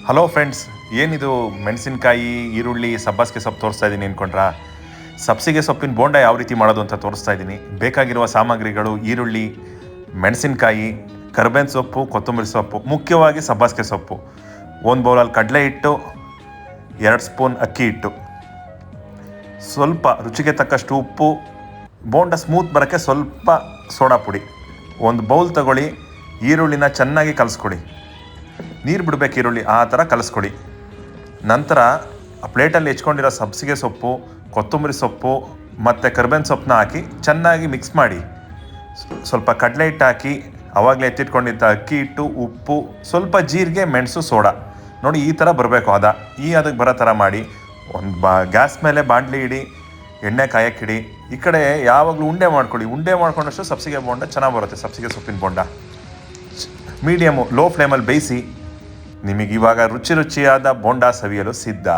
Hello friends, ಏನಿದು ಮೆಣಸಿನ್ಕಾಯಿ, ಈರುಳ್ಳಿ, ಸಬ್ಬಸಿಗೆ ಸೊಪ್ಪು ತೋರಿಸ್ತಾ ಇದ್ದೀನಿ ಅಂದ್ಕೊಂಡ್ರಾ? ಸಬ್ಬಸಿಗೆ ಸೊಪ್ಪಿನ ಬೋಂಡ ಯಾವ ರೀತಿ ಮಾಡೋದು ಅಂತ ತೋರಿಸ್ತಾ ಇದ್ದೀನಿ. ಬೇಕಾಗಿರುವ ಸಾಮಗ್ರಿಗಳು: ಈರುಳ್ಳಿ, ಮೆಣಸಿನ್ಕಾಯಿ, ಕರ್ಬೇವಿನ ಸೊಪ್ಪು, ಕೊತ್ತಂಬರಿ ಸೊಪ್ಪು, ಮುಖ್ಯವಾಗಿ ಸಬ್ಬಸಿಗೆ ಸೊಪ್ಪು, 1 ಬೌಲಲ್ಲಿ ಕಡಲೆ ಹಿಟ್ಟು, 2 ಸ್ಪೂನ್ ಅಕ್ಕಿ ಹಿಟ್ಟು, ಸ್ವಲ್ಪ ರುಚಿಗೆ ತಕ್ಕಷ್ಟು ಉಪ್ಪು, ಬೋಂಡ ಸ್ಮೂತ್ ಬರೋಕ್ಕೆ ಸ್ವಲ್ಪ ಸೋಡಾ ಪುಡಿ. 1 ಬೌಲ್ ತಗೊಳ್ಳಿ. ಈರುಳ್ಳಿನ ಚೆನ್ನಾಗಿ ಕಲಿಸ್ಕೊಡಿ. ನೀರು ಬಿಡಬೇಕು, ಈರುಳ್ಳಿ ಆ ಥರ ಕಲಿಸ್ಕೊಡಿ. ನಂತರ ಪ್ಲೇಟಲ್ಲಿ ಹೆಚ್ಕೊಂಡಿರೋ ಸಬ್ಬಸಿಗೆ ಸೊಪ್ಪು, ಕೊತ್ತಂಬರಿ ಸೊಪ್ಪು ಮತ್ತು ಕರ್ಬೇವಿನ ಸೊಪ್ಪನ್ನ ಹಾಕಿ ಚೆನ್ನಾಗಿ ಮಿಕ್ಸ್ ಮಾಡಿ. ಸ್ವಲ್ಪ ಕಡಲೆ ಹಿಟ್ಟು ಹಾಕಿ, ಆವಾಗಲೇ ಎತ್ತಿಟ್ಕೊಂಡಿದ್ದ ಅಕ್ಕಿ ಹಿಟ್ಟು, ಉಪ್ಪು, ಸ್ವಲ್ಪ ಜೀರಿಗೆ, ಮೆಣಸು, ಸೋಡಾ. ನೋಡಿ, ಈ ಥರ ಬರಬೇಕು. ಅದಕ್ಕೆ ಬರೋ ಥರ ಮಾಡಿ. ಗ್ಯಾಸ್ ಮೇಲೆ ಬಾಣಲಿ ಇಡಿ, ಎಣ್ಣೆ ಕಾಯಕ್ಕಿಡಿ. ಈ ಕಡೆ ಯಾವಾಗಲೂ ಉಂಡೆ ಮಾಡ್ಕೊಳ್ಳಿ. ಉಂಡೆ ಮಾಡ್ಕೊಂಡಷ್ಟು ಸಬ್ಬಸಿಗೆ ಬೋಂಡ ಚೆನ್ನಾಗಿ ಬರುತ್ತೆ. ಸಬ್ಬಸಿಗೆ ಸೊಪ್ಪಿನ ಬೋಂಡ ಮೀಡಿಯಮು ಲೋ ಫ್ಲೇಮಲ್ಲಿ ಬೇಯಿಸಿ. ನಿಮಗಿವಾಗ ರುಚಿಯಾದ ಬೋಂಡ ಸವಿಯಲು ಸಿದ್ಧ.